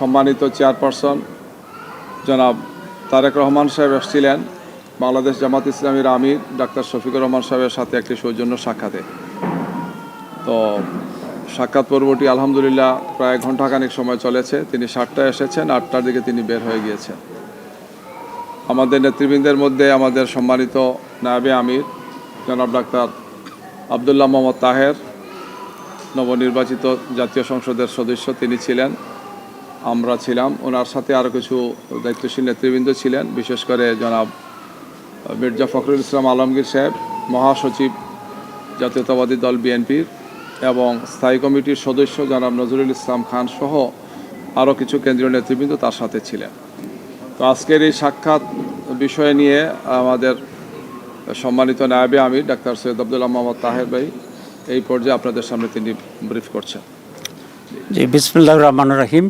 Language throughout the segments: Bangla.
সম্মানিত চেয়ারপারসন জনাব তারেক রহমান সাহেব এসেছিলেন বাংলাদেশ জামাত ইসলামীর আমির ডাক্তার শফিকুর রহমান সাহেবের সাথে একটি সৌজন্য সাক্ষাতে। তো সাক্ষাৎ পর্বটি আলহামদুলিল্লাহ প্রায় ঘণ্টাখানেক সময় চলেছে। তিনি 7টায় এসেছেন, 8টার দিকে তিনি বের হয়ে গিয়েছেন। আমাদের নেতৃবৃন্দের মধ্যে আমাদের সম্মানিত নায়েবে আমির জনাব ডাক্তার আবদুল্লাহ মোহাম্মদ তাহের, নবনির্বাচিত জাতীয় সংসদের সদস্য তিনি ছিলেন, আমরা ছিলাম। ওনার সাথে আরও কিছু দায়িত্বশীল নেতৃবৃন্দ ছিলেন, বিশেষ করে জনাব মির্জা ফখরুল ইসলাম আলমগীর সাহেব, মহাসচিব জাতীয়তাবাদী দল বিএনপির, এবং স্থায়ী কমিটির সদস্য জনাব নজরুল ইসলাম খান সহ আরও কিছু কেন্দ্রীয় নেতৃবৃন্দ তার সাথে ছিলেন। তো আজকের এই সাক্ষাৎ বিষয় নিয়ে আমাদের সম্মানিত নায়েবে আমির ডাক্তার সৈয়দ আবদুল্লাহ মোহাম্মদ তাহের ভাই এই পর্যায়ে আপনাদের সামনে তিনি ব্রিফ করছেন। জি, বিসমিল্লাহির রহমানির রহিম।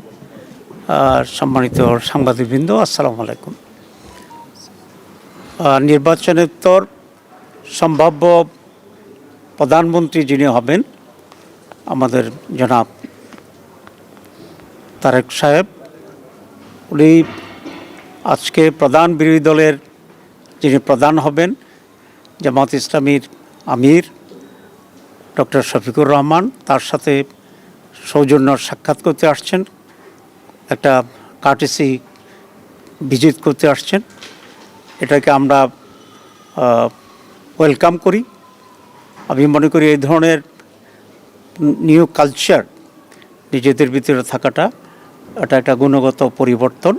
সম্মানিত সাংবাদিকবৃন্দ, আসসালামু আলাইকুম। নির্বাচনোত্তর সম্ভাব্য প্রধানমন্ত্রী যিনি হবেন আমাদের জনাব তারেক সাহেব, উনি আজকে প্রধান বিরোধী দলের যিনি প্রধান হবেন জামাত ইসলামীর আমির ডক্টর শফিকুর রহমান, তার সাথে সৌজন্য সাক্ষাৎ করতে আসছেন, একটা কার্টেসি ভিজিট করতে আসছেন। এটাকে আমরা ওয়েলকাম করি। আমি মনে করি এই ধরনের নিউ কালচার নিজেদের ভিতরে থাকাটা এটা একটা গুণগত পরিবর্তন।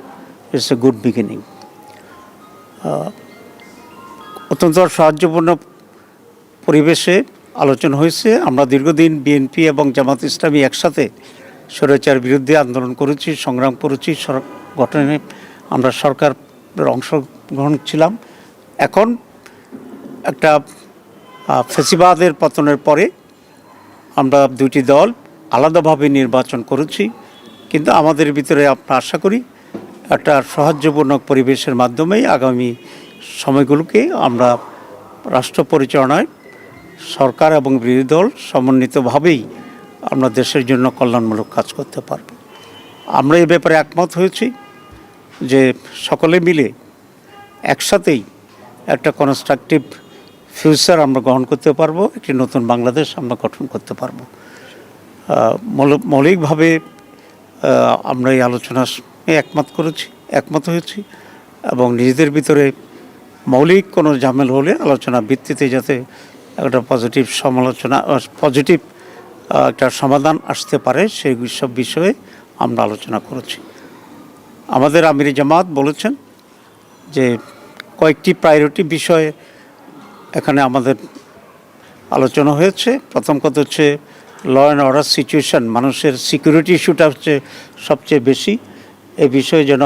It's a good beginning. অত্যন্ত সাহায্যপূর্ণ পরিবেশে আলোচনা হয়েছে। আমরা দীর্ঘদিন বিএনপি এবং জামাত ইসলামী একসাথে স্বৈরাচার বিরুদ্ধে আন্দোলন করেছি, সংগ্রাম করেছি, গঠনে আমরা সরকারের অংশগ্রহণ ছিলাম। এখন একটা ফ্যাসিবাদের পতনের পরে আমরা দুটি দল আলাদাভাবে নির্বাচন করেছি, কিন্তু আমাদের ভিতরে আমরা আশা করি একটা সাহায্যপূর্ণ পরিবেশের মাধ্যমেই আগামী সময়গুলোকে আমরা রাষ্ট্র পরিচালনায় সরকার এবং বিরোধী দল সমন্বিতভাবেই আমরা দেশের জন্য কল্যাণমূলক কাজ করতে পারব। আমরা এই ব্যাপারে একমত হয়েছি যে সকলে মিলে একসাথেই একটা কনস্ট্রাকটিভ ফিউচার আমরা গ্রহণ করতে পারবো, একটি নতুন বাংলাদেশ আমরা গঠন করতে পারবো। মৌলিকভাবে আমরা এই আলোচনা একমত হয়েছি এবং নিজেদের ভিতরে মৌলিক কোনো ঝামেল হলে আলোচনা ভিত্তিতে যাতে একটা পজিটিভ একটা সমাধান আসতে পারে সেই সব বিষয়ে আমরা আলোচনা করেছি। আমাদের আমির জামাত বলেছেন যে কয়েকটি প্রায়োরিটি বিষয়ে এখানে আমাদের আলোচনা হয়েছে। প্রথম কথা হচ্ছে ল অ্যান্ড অর্ডার সিচুয়েশন, মানুষের সিকিউরিটি ইস্যুটা হচ্ছে সবচেয়ে বেশি। এই বিষয়ে যেন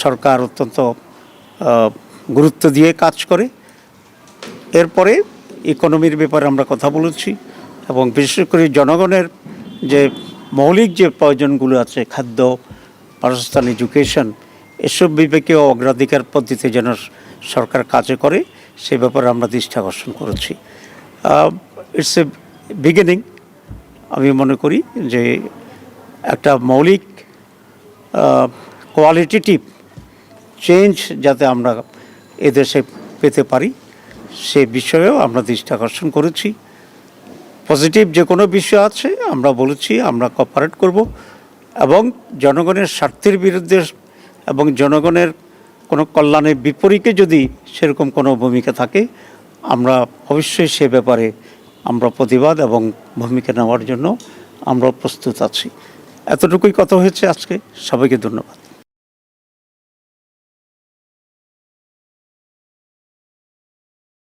সরকার অত্যন্ত গুরুত্ব দিয়ে কাজ করে। এরপরে ইকোনমির ব্যাপারে আমরা কথা বলেছি এবং বিশেষ করে জনগণের যে মৌলিক যে প্রয়োজনগুলো আছে, খাদ্য, বাসস্থান, এডুকেশন, এসব বিবেকে অগ্রাধিকার পদ্ধতিতে যেন সরকার কাজে করে সে ব্যাপারে আমরা দৃষ্টি আকর্ষণ করেছি। It's a beginning. আমি মনে করি যে একটা মৌলিক কোয়ালিটেটিভ চেঞ্জ যাতে আমরা এদেশে পেতে পারি সে বিষয়েও আমরা দৃষ্টি আকর্ষণ করেছি। পজিটিভ যে কোনো বিষয় আছে আমরা বলেছি আমরা কোঅপারেট করব এবং জনগণের স্বার্থের বিরুদ্ধে এবং জনগণের কোনো কল্যাণের বিপরীতে যদি সেরকম কোনো ভূমিকা থাকে আমরা অবশ্যই সে ব্যাপারে আমরা প্রতিবাদ এবং ভূমিকা নেওয়ার জন্য আমরা প্রস্তুত আছি। এতটুকুই কথা হয়েছে আজকে। সবাইকে ধন্যবাদ।